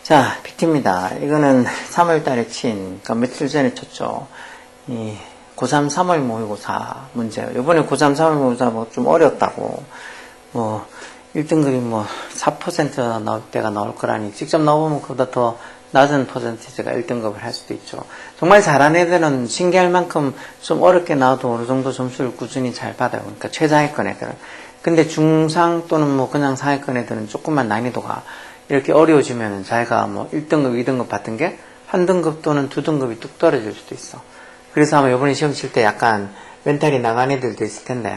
자, PT입니다. 이거는 3월달에 친, 그러니까 며칠 전에 쳤죠. 이 고3 3월 모의고사 문제예요. 이번에 고3 3월 모의고사 뭐 좀 어렵다고, 뭐 1등급이 뭐 4% 나올 때가 나올 거라니, 직접 나오면 그보다 더 낮은 퍼센티지가 1등급을 할 수도 있죠. 정말 잘하는 애들은 신기할 만큼 좀 어렵게 나와도 어느 정도 점수를 꾸준히 잘 받아요. 그러니까 최상위권 애들은. 근데 중상 또는 뭐 그냥 상위권 애들은 조금만 난이도가 이렇게 어려워지면 자기가 뭐 1등급, 2등급 받던 게 한 등급 또는 두 등급이 뚝 떨어질 수도 있어. 그래서 아마 이번에 시험 칠 때 약간 멘탈이 나간 애들도 있을 텐데,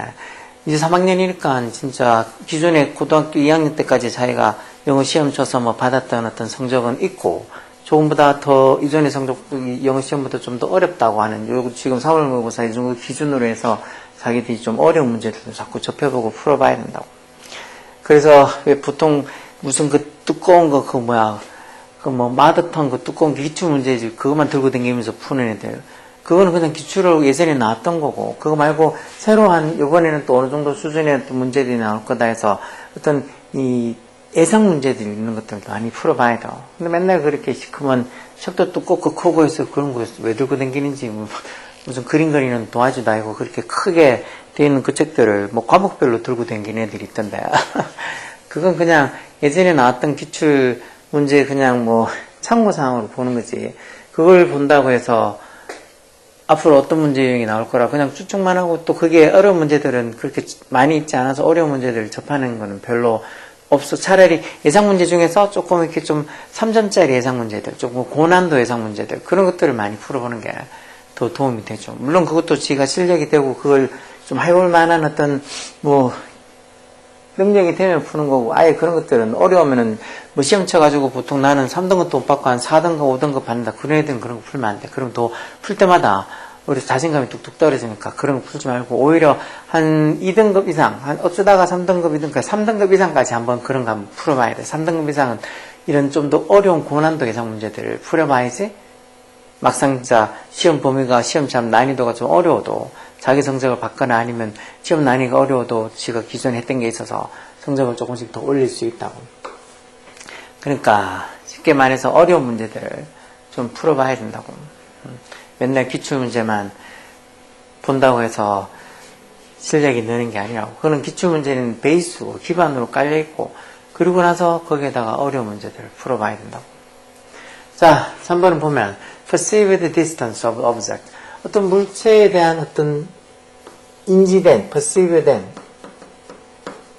이제 3학년이니까 진짜 기존에 고등학교 2학년 때까지 자기가 영어 시험 쳐서 뭐 받았던 어떤 성적은 있고, 조금보다 더 이전의 성적이 영어 시험보다 좀 더 어렵다고 하는, 요 지금 4월 모의고사 이 정도 기준으로 해서 자기들이 좀 어려운 문제들도 자꾸 접해보고 풀어봐야 된다고. 그래서 왜 보통 무슨 그 두꺼운 거, 그 뭐야, 그 뭐 마더턴 그 두꺼운 기출 문제지, 그것만 들고 다니면서 푸는 애들, 그거는 그냥 기출로 예전에 나왔던 거고, 그거 말고 새로 한 요번에는 또 어느 정도 수준의 어떤 문제들이 나올 거다 해서 어떤 이 예상 문제들이 있는 것들도 많이 풀어봐야 돼요. 근데 맨날 그렇게 시커먼 책도 두껍고 크고 해서 그런 거 왜 들고 다니는지, 뭐 무슨 그림 그리는 도화지도 아니고 그렇게 크게 돼 있는 그 책들을 뭐 과목별로 들고 다니는 애들이 있던데 그건 그냥 예전에 나왔던 기출 문제 그냥 뭐 참고사항으로 보는 거지, 그걸 본다고 해서 앞으로 어떤 문제 유형이 나올 거라 그냥 추측만 하고, 또 그게 어려운 문제들은 그렇게 많이 있지 않아서 어려운 문제들을 접하는 거는 별로 없어. 차라리 예상 문제 중에서 조금 이렇게 좀 3점짜리 예상 문제들, 조금 고난도 예상 문제들, 그런 것들을 많이 풀어보는 게 더 도움이 되죠. 물론 그것도 지가 실력이 되고 그걸 좀 해볼 만한 어떤 뭐 능력이 되면 푸는 거고, 아예 그런 것들은 어려우면은 뭐 시험 쳐가지고 보통 나는 3등급도 못 받고 한 4등급, 5등급 받는다, 그런 애들은 그런 거 풀면 안 돼. 그럼 더 풀 때마다 우리 자신감이 뚝뚝 떨어지니까 그런 거 풀지 말고, 오히려 한 2등급 이상, 한 어쩌다가 3등급, 2등급, 3등급 이상까지 한번 그런 거 한번 풀어봐야 돼. 3등급 이상은 이런 좀 더 어려운 고난도 예상 문제들을 풀어봐야지 막상 진짜 시험 범위가, 시험 참 난이도가 좀 어려워도, 자기 성적을 받거나 아니면 시험 난이도가 어려워도 지가 기존에 했던 게 있어서 성적을 조금씩 더 올릴 수 있다고. 그러니까 쉽게 말해서 어려운 문제들을 좀 풀어봐야 된다고. 맨날 기출문제만 본다고 해서 실력이 느는 게 아니라고. 그런 기출문제는 베이스고 기반으로 깔려있고, 그리고 나서 거기에다가 어려운 문제들을 풀어봐야 된다고. 자, 3번은 보면 perceived distance of object, 어떤 물체에 대한 어떤 인지된,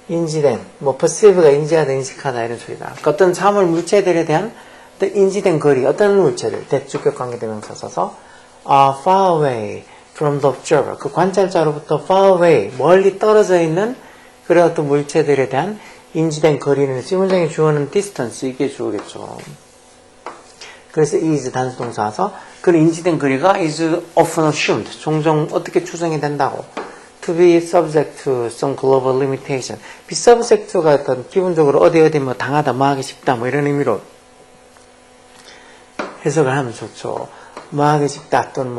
인지된, 뭐 perceive가 인지하다, 인식하다 이런 소리다. 그러니까 어떤 사물, 물체들에 대한 어떤 인지된 거리, 어떤 물체들, 대주격 관계대명사 써서 are far away from the observer, 그 관찰자로부터 far away, 멀리 떨어져 있는 그런 어떤 물체들에 대한 인지된 거리는 지문장의 주어는 distance, 이게 주어겠죠. 그래서 is 단수동사와서 그 인지된 거리가 is often assumed, 종종 어떻게 추정이 된다고. to be subject to some global limitation, be subject to가 어떤 기본적으로 어디 뭐 당하다, 뭐 하기 쉽다, 뭐 이런 의미로 해석을 하면 좋죠. 뭐 하기 쉽다, 또는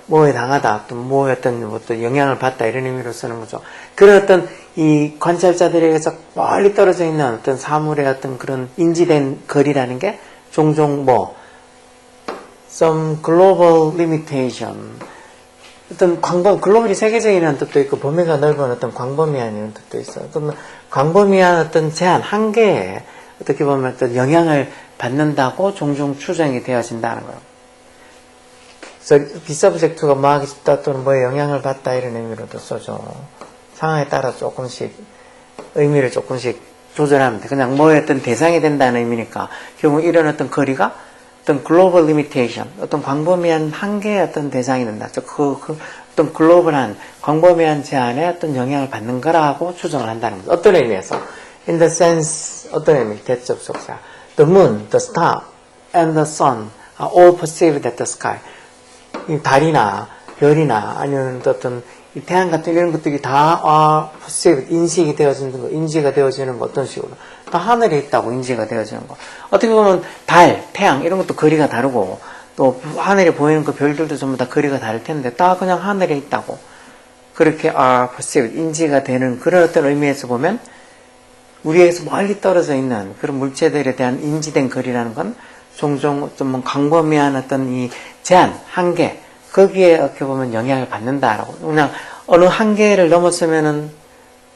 뭐에 당하다, 또 뭐에 어떤 영향을 받다, 이런 의미로 쓰는 거죠. 그런 어떤 이 관찰자들에게서 멀리 떨어져 있는 어떤 사물의 어떤 그런 인지된 거리라는 게 종종 some global limitation, 어떤 글로벌이 세계적이라는 뜻도 있고, 범위가 넓은 어떤 광범위한 뜻도 있어요. 어떤 광범위한 어떤 제한, 한계에 어떻게 보면 어떤 영향을 받는다고 종종 추정이 되어진다는 거예요. 그래서 비서브젝트가 뭐 하기 쉽다, 또는 뭐에 영향을 받다, 이런 의미로도 써죠. 상황에 따라 조금씩 의미를 조금씩 조절하면 돼. 그냥 뭐의 어떤 대상이 된다는 의미니까 결국 이런 어떤 거리가 어떤 글로벌 리미테이션, 어떤 광범위한 한계의 어떤 대상이 된다. 어떤 글로벌한 광범위한 제한에 어떤 영향을 받는 거라고 추정을 한다는 거죠. 어떤 의미에서? In the sense, 어떤 의미? 대접속사. The moon, the star, and the sun are all perceived at the sky. 이 달이나 별이나 아니면 어떤 이 태양 같은 이런 것들이 다 perceived, 인식이 되어지는 거, 인지가 되어지는 거, 어떤 식으로 다 하늘에 있다고 인지가 되어지는 거. 어떻게 보면 달, 태양 이런 것도 거리가 다르고, 또 하늘에 보이는 그 별들도 전부 다 거리가 다를 텐데 다 그냥 하늘에 있다고 그렇게 are perceived, 인지가 되는 그런 어떤 의미에서 보면 우리에서 멀리 떨어져 있는 그런 물체들에 대한 인지된 거리라는 건 종종 좀 광범위한 어떤 이 제한, 한계 거기에 어떻게 보면 영향을 받는다라고 그냥 어느 한계를 넘었으면은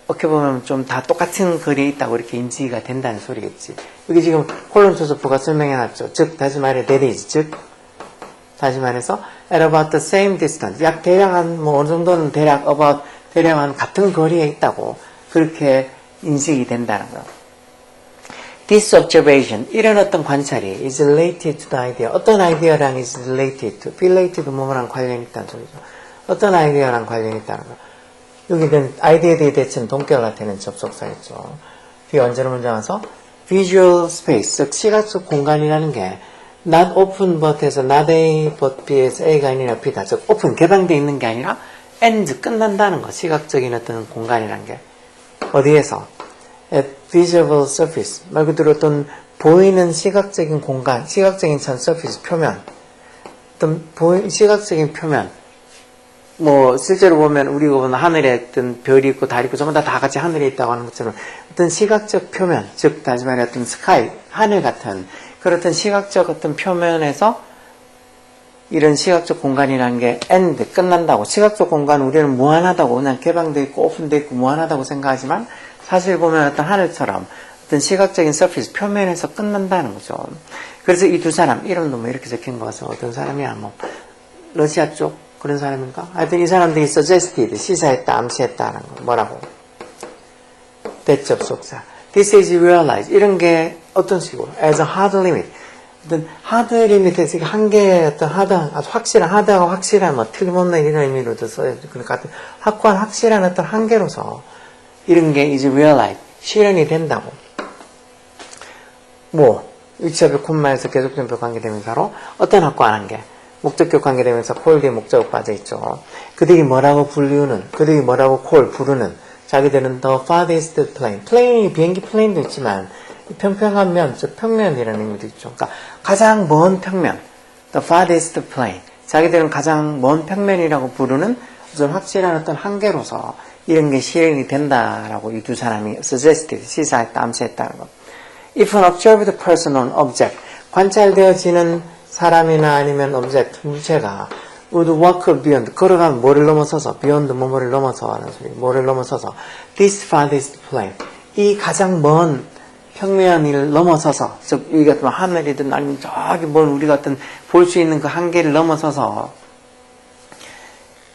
어떻게 보면 좀 다 똑같은 거리에 있다고 이렇게 인지가 된다는 소리겠지. 여기 지금 콜론 조서프가 설명해놨죠. 즉 다시 말해 that is, 즉 다시 말해서 at about the same distance, 약 대략 한 뭐 어느 정도는 대략 about 대략 한 같은 거리에 있다고 그렇게 인식이 된다는 거. This observation, 이런 어떤 관찰이 is related to the idea. 어떤 아이디어랑 is related to, related 뭐뭐랑 관련이 있다는 소리죠. 어떤 아이디어랑 관련이 있다는 거. 여기는 아이디어에 대해 대체는 동결화되는 접속사였죠. 뒤에 언제로 문장 와서 visual space, 즉 시각적 공간이라는 게 not open but에서 not A but B에서 A가 아니라 B다. 즉 open, 개방되어 있는 게 아니라 end, 끝난다는 거. 시각적인 어떤 공간이라는 게. 어디에서? at visible surface, 말 그대로 어떤 보이는 시각적인 공간, 시각적인 surface, 표면, 어떤 시각적인 표면, 뭐 실제로 보면 우리가 보는 하늘에 어떤 별이 있고 달이 있고 전부 다 같이 하늘에 있다고 하는 것처럼 어떤 시각적 표면, 즉 다시 말해 어떤 스카이, 하늘 같은 그런 어떤 시각적 어떤 표면에서 이런 시각적 공간이라는 게 end, 끝난다고. 시각적 공간은 우리는 무한하다고 그냥 개방되어 있고 오픈되어 있고 무한하다고 생각하지만 사실 보면 어떤 하늘처럼 어떤 시각적인 서피스, 표면에서 끝난다는 거죠. 그래서 이 두 사람, 이름도 뭐 이렇게 적힌 거 같아서 어떤 사람이야, 뭐, 러시아 쪽 그런 사람인가? 하여튼 이 사람들이 suggested, 시사했다, 암시했다는 거. 뭐라고? 대접속사. This is realized. 이런 게 어떤 식으로? As a hard limit. 어떤 hard limit에서 한계의 어떤 아주 확실한, 하드하고 확실한, 뭐, 틀림없는 이런 의미로도 써요. 그러니까 확고한, 확실한 어떤 한계로서 이런 게 is realized, 실현이 된다고. 뭐, 위치합의 콤마에서 계속된 관계대명사로 어떤 확고한 한계, 목적격 관계대명사 콜 뒤에 목적어 빠져있죠. 그들이 뭐라고 부르는, 그들이 뭐라고 부르는, 자기들은 the farthest plane, 플레인이 비행기 플레인도 있지만 평평한 면, 즉 평면이라는 의미도 있죠. 그러니까 가장 먼 평면, the farthest plane, 자기들은 가장 먼 평면이라고 부르는 어떤 확실한 어떤 한계로서 이런 게 실현이 된다라고 이 두 사람이 suggested, 시사했다, 암시했다는 것. If an observed person or object, 관찰되어지는 사람이나 아니면 object, 물체가 would walk beyond, 걸어가면 뭐를 넘어서서, beyond 뭐뭐를 넘어서 하는 소리, 뭐를 넘어서서 this farthest plane, 이 가장 먼 평면을 넘어서서, 즉 여기가 뭐 하늘이든 아니면 저기 먼 우리가 어떤 볼 수 있는 그 한계를 넘어서서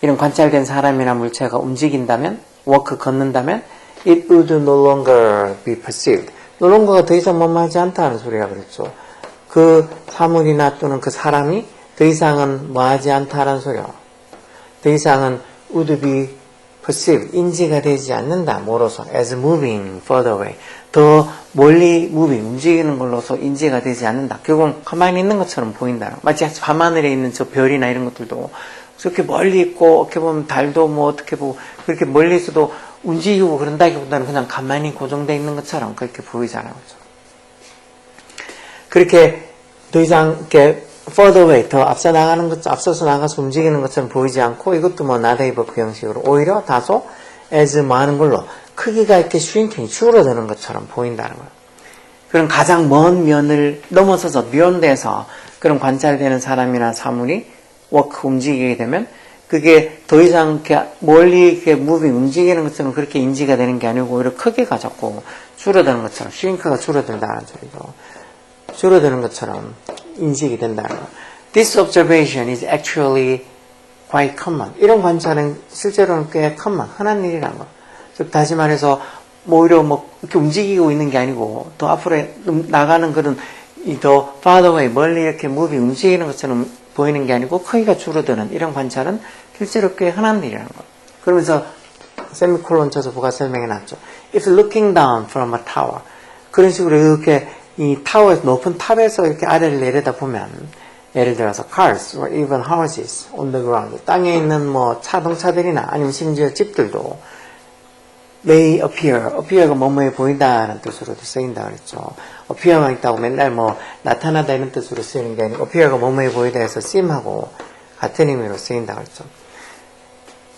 이런 관찰된 사람이나 물체가 움직인다면, walk, 걷는다면 it would no longer be perceived. no longer가 더 이상 뭐뭐하지 않다는 소리라 그랬죠. 그 사물이나 또는 그 사람이 더 이상은 뭐하지 않다는 소리요. 더 이상은 would be perceived, 인지가 되지 않는다. 뭐로서? as moving further away. 더 멀리 moving, 움직이는 걸로서 인지가 되지 않는다. 결국은 가만히 있는 것처럼 보인다. 마치 밤하늘에 있는 저 별이나 이런 것들도 저렇게 멀리 있고, 어떻게 보면 달도 뭐 어떻게 보고, 그렇게 멀리 있어도 움직이고 그런다기보다는 그냥 가만히 고정되어 있는 것처럼 그렇게 보이잖아요. 그렇죠? 그렇게 더 이상 이렇게 further away, 더 앞서 나가는 것, 앞서서 나가서 움직이는 것처럼 보이지 않고, 이것도 뭐 not able 그 형식으로 오히려 다소 as 뭐 하는 걸로 크기가 이렇게 shrinking, 줄어드는 것처럼 보인다는 거예요. 그런 가장 먼 면을 넘어서서 beyond에서 그런 관찰되는 사람이나 사물이 walk, 움직이게 되면 그게 더 이상 이렇게 멀리 이렇게 moving, 움직이는 것처럼 그렇게 인지가 되는 게 아니고 오히려 크기가 자꾸 줄어드는 것처럼, shrink가 줄어든다는 소리죠. 줄어드는 것처럼 인식이 된다는 거. This observation is actually quite common. 이런 관찰은 실제로는 꽤 common, 흔한 일이라는 거. 즉 다시 말해서 뭐 오히려 뭐 이렇게 움직이고 있는 게 아니고 더 앞으로 나가는 그런 더 far away, 멀리 이렇게 moving, 움직이는 것처럼 보이는 게 아니고 크기가 줄어드는 이런 관찰은 실제로 꽤 흔한 일이라는 거. 그러면서 세미콜론 쳐서 부가 설명해 놨죠. If looking down from a tower, 그런 식으로 이렇게 이 타워에서 높은 탑에서 이렇게 아래를 내려다 보면 예를 들어서 cars or even houses on the ground, 땅에 있는 뭐 자동차들이나 아니면 심지어 집들도 may appear가 뭐뭐해 보인다는 뜻으로도 쓰인다 그랬죠. appear만 있다고 맨날 뭐 나타나다 이런 뜻으로 쓰이는 게 아니고 appear가 뭐뭐해 보이다 해서 seem하고 같은 의미로 쓰인다 그랬죠.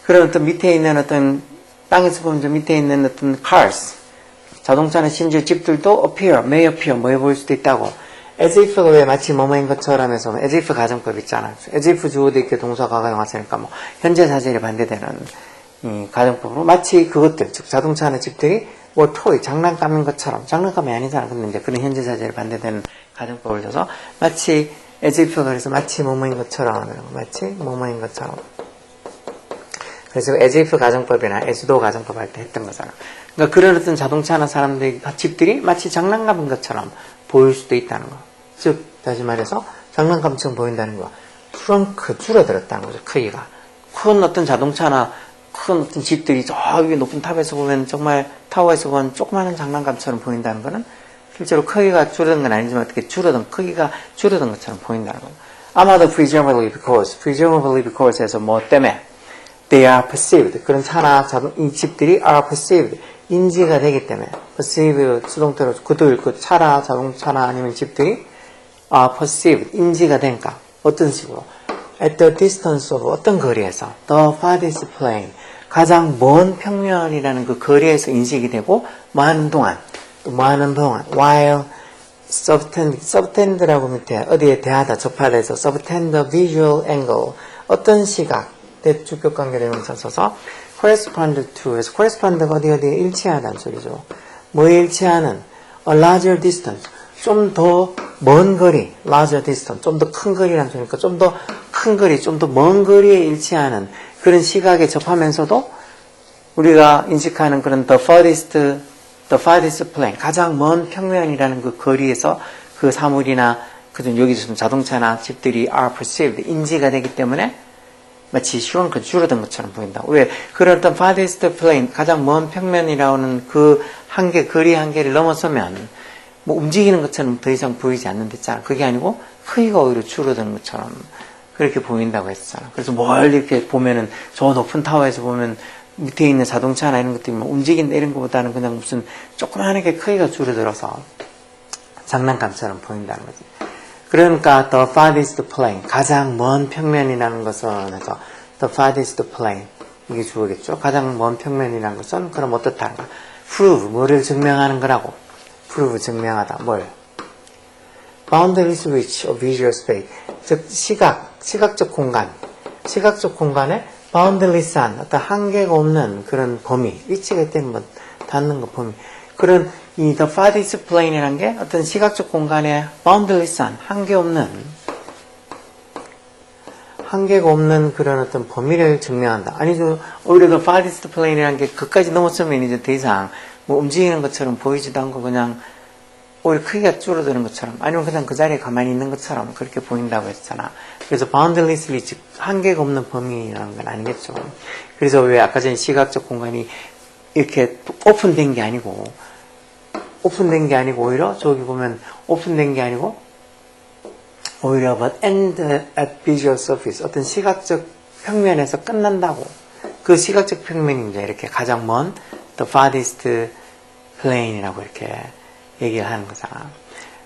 그런 어떤 밑에 있는 어떤 땅에서 보면 저 밑에 있는 어떤 cars, 자동차나 심지어 집들도 may appear 뭐해 보일 수도 있다고. as if가 왜 마치 뭐뭐인 것처럼 해서 as if 가정법 있잖아. as if 주어도 있게 동사가 가용하으니까 뭐 현재 사실에 반대되는 이 가정법으로 마치 그것들, 즉 자동차나 집들이 뭐 토이 장난감인 것처럼, 장난감이 아니잖아. 근데 이제 그런 현재 사실에 반대되는 가정법을 줘서 마치 as if가 그래서 마치 뭐뭐인 것처럼, 마치 뭐뭐인 것처럼. 그래서 as if 가정법이나 as though 가정법 할 때 했던 거잖아. 그러니까 그런 어떤 자동차나 사람들이, 집들이 마치 장난감인 것처럼 보일 수도 있다는 거. 즉, 다시 말해서 장난감처럼 보인다는 거. 트렁크 줄어들었다는 거죠, 크기가. 큰 어떤 자동차나 큰 어떤 집들이 저기 높은 탑에서 보면 정말 타워에서 보면 조그마한 장난감처럼 보인다는 거는 실제로 크기가 줄어든 건 아니지만 어떻게 크기가 줄어든 것처럼 보인다는 거. 아마도 presumably because에서 뭐 때문에 they are perceived. 그런 차나 이 집들이 are perceived. 인지가 되기 때문에 perceive 수동태로 그들, 그 차나 자동차나 아니면 집들이 are perceived. 인지가 되니까 어떤 식으로 at the distance of 어떤 거리에서 the farthest plain 가장 먼 평면이라는 그 거리에서 인식이 되고 많은 동안 while subtend라고 밑에 어디에 대하다 접하다 해서 subtend the visual angle 어떤 시각 대주격 관계대명사 써서 correspond to 해서 correspond가 어디에 일치하다는 소리죠. 뭐에 일치하는 a larger distance 좀 더 먼 거리 larger distance 좀 더 큰 거리라는 소리니까 좀 더 큰 거리 좀 더 먼 거리에 일치하는 그런 시각에 접하면서도 우리가 인식하는 그런 the farthest plain 가장 먼 평면이라는 그 거리에서 그 사물이나 그중 여기서 자동차나 집들이 are perceived 인지가 되기 때문에 마치 shrunk 줄어든 것처럼 보인다. 왜 그런 어떤 farthest plain 가장 먼 평면이라는 그 한계 거리 한계를 넘어서면 뭐 움직이는 것처럼 더 이상 보이지 않는 데잖아. 그게 아니고 크기가 오히려 줄어든 것처럼 그렇게 보인다고 했잖아. 그래서 멀리 이렇게 보면은 저 높은 타워에서 보면 밑에 있는 자동차나 이런 것들이 막 움직인다 이런 것보다는 그냥 무슨 조그마하게 크기가 줄어들어서 장난감처럼 보인다는 거지. 그러니까 the farthest plain 가장 먼 평면이라는 것은 해서 the farthest plain 이게 주어겠죠. 가장 먼 평면이라는 것은 그럼 어떻다는가? prove 뭐를 증명하는 거라고? prove 증명하다 뭘? boundaries which of visual space 즉 시각적 공간에 boundaryless한 어떤 한계가 없는 그런 범위 위치가 있다는 건 닿는 거 범위 그런 이 the farthest plane이라는 게 어떤 시각적 공간에 boundaryless한 한계가 없는 그런 어떤 범위를 증명한다. 아니죠. 오히려 the farthest plane이라는 게 그까지 넘었으면 이제 더 이상 뭐 움직이는 것처럼 보이지도 않고 그냥 오히려 크기가 줄어드는 것처럼 아니면 그냥 그 자리에 가만히 있는 것처럼 그렇게 보인다고 했잖아. 그래서 boundarylessly 즉 한계가 없는 범위라는 건 아니겠죠. 그래서 왜 아까 전에 시각적 공간이 이렇게 오픈된 게 아니고 오히려 저기 보면 오픈된 게 아니고 오히려 but end at visual surface 어떤 시각적 평면에서 끝난다고 그 시각적 평면이 이제 이렇게 가장 먼 the farthest plane이라고 이렇게 얘기를 하는 거잖아.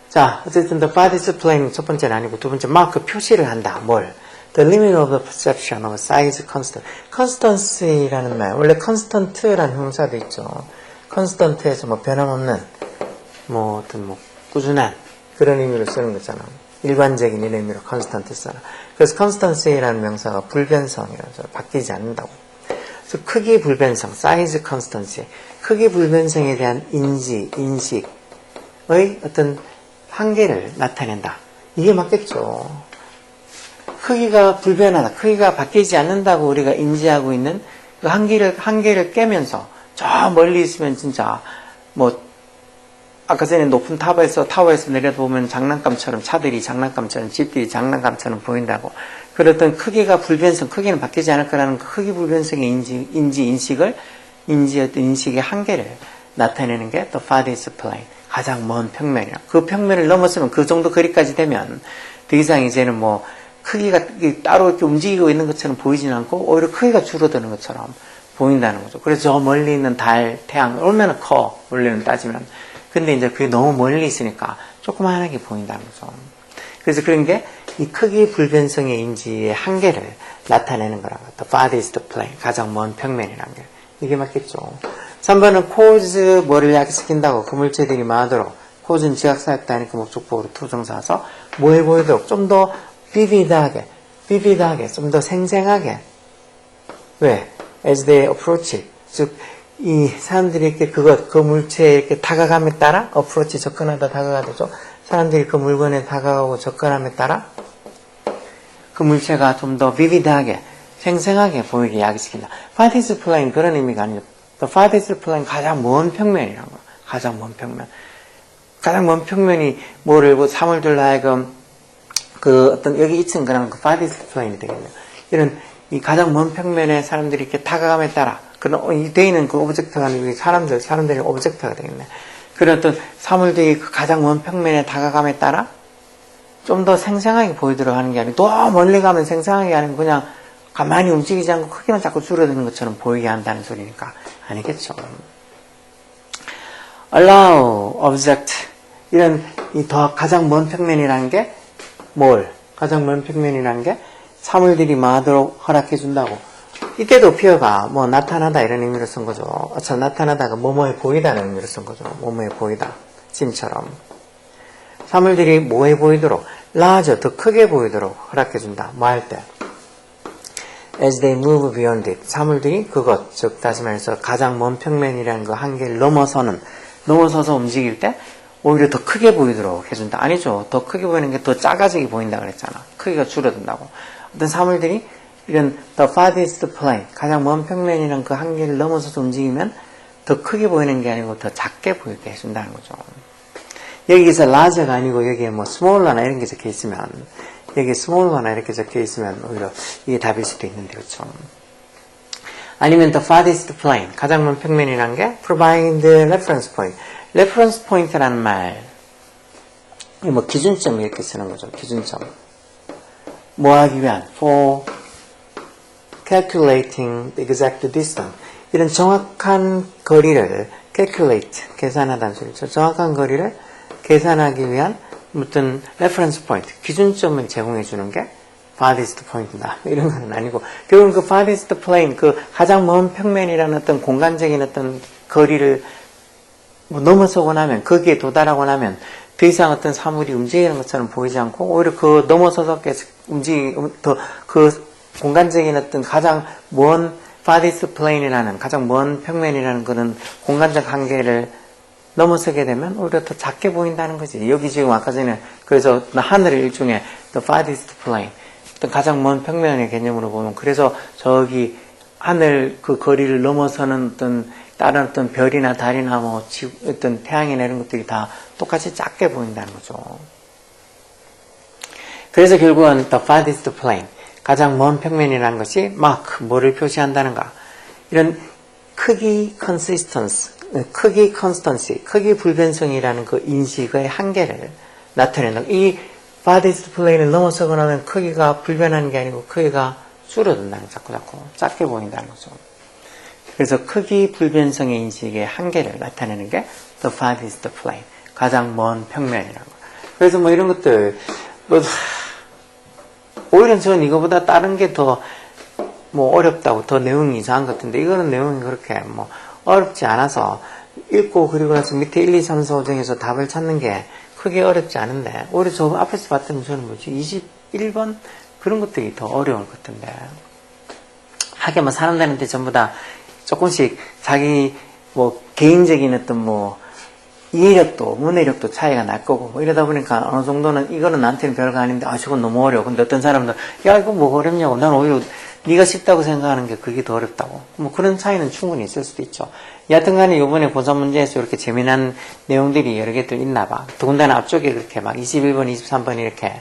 자, 어쨌든 the farthest plane 첫 번째는 아니고 두 번째 마크 표시를 한다. 뭘? The limit of the perception of size constant. constancy라는 말, 원래 constant라는 형사도 있죠. constant에서 뭐 변함없는, 뭐 어떤 뭐 꾸준한 그런 의미로 쓰는 거잖아. 일반적인 이런 의미로 constant 써라. 그래서 constancy라는 명사가 불변성이라서 바뀌지 않는다고. 그래서 크기 불변성, size constancy, 크기 불변성에 대한 인식의 어떤 한계를 나타낸다. 이게 맞겠죠. 크기가 불변하다. 크기가 바뀌지 않는다고 우리가 인지하고 있는 그 한계를 깨면서 저 멀리 있으면 진짜 뭐 아까 전에 높은 타워에서 내려보면 장난감처럼 차들이 장난감처럼 집들이 장난감처럼 보인다고. 그랬던 크기가 불변성, 크기는 바뀌지 않을 거라는 그 크기 불변성의 인식의 한계를 나타내는 게 the farthest plane. 가장 먼 평면이야. 그 평면을 넘었으면 그 정도 거리까지 되면 더 이상 이제는 크기가 따로 이렇게 움직이고 있는 것처럼 보이진 않고 오히려 크기가 줄어드는 것처럼 보인다는 거죠. 그래서 저 멀리 있는 달, 태양 얼마나 커 원래는 따지면. 근데 이제 그게 너무 멀리 있으니까 조그만하게 보인다는 거죠. 그래서 그런 게 이 크기 불변성의 인지의 한계를 나타내는 거라고. The farthest plane, 가장 먼 평면이라는 게. 이게 맞겠죠. 3번은 cause 뭐를 약시킨다고 그 물체들이 많도록 cause는 지각사역다니까 목적보호로 투정사서 뭐해 보이도록 좀 더 vivid하게 좀 더 생생하게 왜? As they approach it. 즉, 이 사람들이 이렇게 그 물체에 이렇게 다가감에 따라 approach 접근하다 다가가죠. 사람들이 그 물건에 다가가고 접근함에 따라 그 물체가 좀 더 vivid하게 생생하게 보이게 야기시킨다. farthest plane 그런 의미가 아니죠. The farthest plane 가장 먼 평면이라는 거. 가장 먼 평면. 가장 먼 평면이 뭐를 사물들로 하여금 그 어떤 여기 2층 그냥 그 farthest plane이 되겠네요. 이런 이 가장 먼 평면에 사람들이 이렇게 다가감에 따라 그런 이 돼 있는 그 오브젝트가 아니고 사람들이 오브젝트가 되겠네. 그런 어떤 사물들이 그 가장 먼 평면에 다가감에 따라 좀 더 생생하게 보이도록 하는 게 아니고 더 멀리 가면 생생하게 하는 그냥 가만히 움직이지 않고 크기만 자꾸 줄어드는 것처럼 보이게 한다는 소리니까 아니겠죠. Allow object 이런 이 더 가장 먼 평면이라는 게 뭘? 가장 먼 평면이라는 게 사물들이 많도록 허락해 준다고. 이때도 피어가 뭐 나타나다 이런 의미로 쓴 거죠. 참 나타나다가 뭐뭐해 보이다는 의미로 쓴 거죠. 뭐뭐해 보이다. 지금처럼. 사물들이 뭐해 보이도록 larger, 더 크게 보이도록 허락해 준다. 뭐 할 때? As they move beyond it. 사물들이 그것, 즉 다시 말해서 가장 먼 평면이라는 그 한계를 넘어서서 움직일 때 오히려 더 크게 보이도록 해준다. 아니죠. 더 크게 보이는 게 더 작아지게 보인다 그랬잖아. 크기가 줄어든다고. 어떤 사물들이 이런 the farthest plane, 가장 먼 평면이라는 그 한계를 넘어서서 움직이면 더 크게 보이는 게 아니고 더 작게 보이게 해준다는 거죠. 여기서 larger가 아니고 여기에 뭐 smaller나 이런 게 적혀 있으면 여기 smaller나 이렇게 적혀 있으면 오히려 이게 답일 수도 있는데 그렇죠. 아니면 the farthest plane, 가장 먼 평면이라는 게 provide the reference point. reference point라는 말, 뭐 기준점 이렇게 쓰는 거죠. 기준점. 뭐 하기 위한? for calculating the exact distance. 이런 정확한 거리를 calculate, 계산하다는 소리죠. 정확한 거리를 계산하기 위한 어떤 reference point, 기준점을 제공해 주는 게 farthest point다. 이런 건 아니고 결국은 그 farthest plane, 그 가장 먼 평면이라는 어떤 공간적인 어떤 거리를 뭐 넘어서고 나면 거기에 도달하고 나면 더 이상 어떤 사물이 움직이는 것처럼 보이지 않고 오히려 그 넘어서서 계속 그 공간적인 어떤 가장 먼 farthest plane이라는 가장 먼 평면이라는 그런 공간적 한계를 넘어서게 되면 오히려 더 작게 보인다는 거지. 여기 지금 아까 전에 그래서 하늘의 일종의 the farthest plane, 어떤 가장 먼 평면의 개념으로 보면 그래서 저기 하늘 그 거리를 넘어서는 어떤 다른 어떤 별이나 달이나 뭐 어떤 태양이나 이런 것들이 다 똑같이 작게 보인다는 거죠. 그래서 결국은 the farthest plane, 가장 먼 평면이라는 것이 mark, 뭐를 표시한다는가? 이런 크기 consistency, 크기 불변성이라는 그 인식의 한계를 나타낸다. 이 farthest plane을 넘어서고 나면 크기가 불변하는 게 아니고 크기가 줄어든다는 자꾸 작게 보인다는 거죠. 그래서 크기 불변성의 인식의 한계를 나타내는 게 the farthest plane, 가장 먼 평면이라고. 그래서 뭐 이런 것들 뭐 오히려 저는 이거보다 다른 게 더 뭐 어렵다고, 더 내용이 이상한 것 같은데 이거는 내용이 그렇게 뭐 어렵지 않아서 읽고 그리고 나서 밑에 1, 2, 3, 4, 5 중에서 답을 찾는 게 크게 어렵지 않은데 오히려 저 앞에서 봤던 저는 뭐지 21번 그런 것들이 더 어려울 것 같은데 하긴 뭐 사람들한테 전부 다 조금씩 자기 뭐 개인적인 어떤 뭐 이해력도 문해력도 차이가 날 거고 뭐 이러다 보니까 어느 정도는 이거는 나한테는 별거 아닌데 아 저건 너무 어려워. 근데 어떤 사람들 야 이거 뭐 어렵냐고, 난 오히려 네가 쉽다고 생각하는 게 그게 더 어렵다고, 뭐 그런 차이는 충분히 있을 수도 있죠. 여하튼간에 이번에 고사 문제에서 이렇게 재미난 내용들이 여러 개들 있나 봐. 더군다나 앞쪽에 그렇게 막 21번 23번 이렇게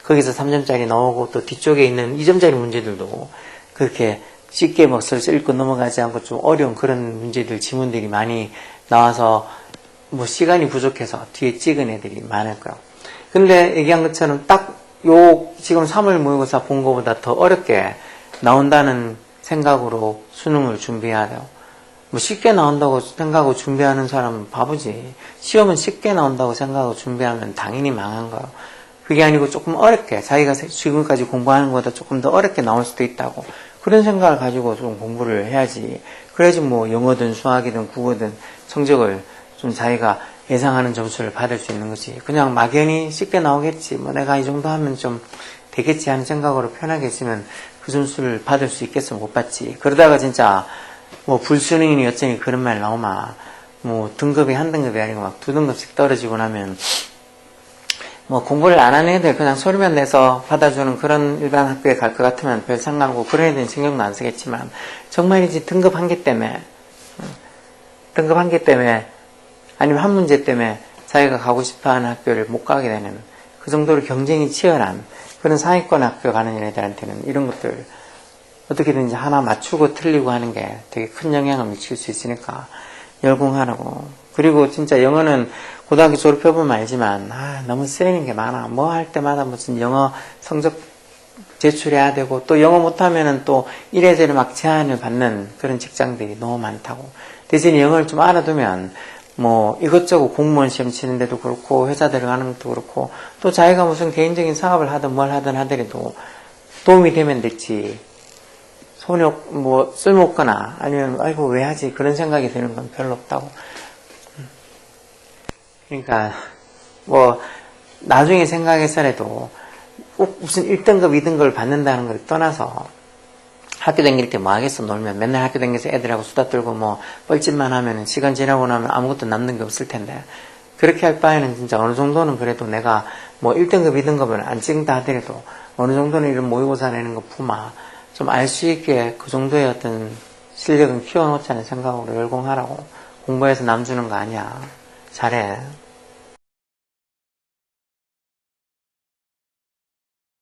거기서 3점짜리 나오고 또 뒤쪽에 있는 2점짜리 문제들도 그렇게 쉽게 뭐 슬슬 읽고 넘어가지 않고 좀 어려운 그런 문제들 지문들이 많이 나와서 뭐 시간이 부족해서 뒤에 찍은 애들이 많을 거예요. 근데 얘기한 것처럼 딱 요 지금 3월 모의고사 본 거보다 더 어렵게 나온다는 생각으로 수능을 준비해야 돼요. 뭐 쉽게 나온다고 생각하고 준비하는 사람은 바보지. 시험은 쉽게 나온다고 생각하고 준비하면 당연히 망한 거예요. 그게 아니고 조금 어렵게, 자기가 지금까지 공부하는 것보다 조금 더 어렵게 나올 수도 있다고. 그런 생각을 가지고 좀 공부를 해야지. 그래야지 뭐 영어든 수학이든 국어든 성적을 좀 자기가 예상하는 점수를 받을 수 있는 거지. 그냥 막연히 쉽게 나오겠지. 뭐 내가 이 정도 하면 좀 되겠지 하는 생각으로 편하게 있으면 그 점수를 받을 수 있겠으면 못 받지. 그러다가 진짜 뭐 불수능이니 어쩌니 그런 말 나오면 뭐 등급이 한 등급이 아니고 막 두 등급씩 떨어지고 나면 뭐 공부를 안 하는 애들 그냥 소리만 내서 받아주는 그런 일반 학교에 갈 것 같으면 별 상관없고 그런 애들은 신경도 안 쓰겠지만 정말이지 등급 한 개 때문에 아니면 한 문제 때문에 자기가 가고 싶어하는 학교를 못 가게 되는 그 정도로 경쟁이 치열한 그런 상위권 학교 가는 애들한테는 이런 것들 어떻게든지 하나 맞추고 틀리고 하는 게 되게 큰 영향을 미칠 수 있으니까 열공하라고. 그리고 진짜 영어는 고등학교 졸업해보면 알지만 너무 쓰이는 게 많아. 뭐 할 때마다 무슨 영어 성적 제출해야 되고 또 영어 못하면은 또 이래저래 막 제한을 받는 그런 직장들이 너무 많다고. 대신 영어를 좀 알아두면 뭐 이것저것 공무원 시험 치는데도 그렇고 회사 들어가는 것도 그렇고 또 자기가 무슨 개인적인 사업을 하든 뭘 하든 하더라도 도움이 되면 됐지. 손이 뭐 쓸모없거나 아니면 아이고 왜 하지 그런 생각이 드는 건 별로 없다고. 그러니까 뭐 나중에 생각해서라도 꼭 무슨 1등급 2등급을 받는다는 걸 떠나서 학교 다닐 때 뭐 하겠어. 놀면 맨날 학교 다니면서 애들하고 수다 떨고 뭐 뻘짓만 하면 시간 지나고 나면 아무것도 남는 게 없을 텐데 그렇게 할 바에는 진짜 어느 정도는 그래도 내가 뭐 1등급 2등급을 안 찍는다 하더라도 어느 정도는 이런 모의고사 내는 거 부마 좀 알 수 있게 그 정도의 어떤 실력은 키워놓자는 생각으로 열공하라고. 공부해서 남 주는 거 아니야. 잘해.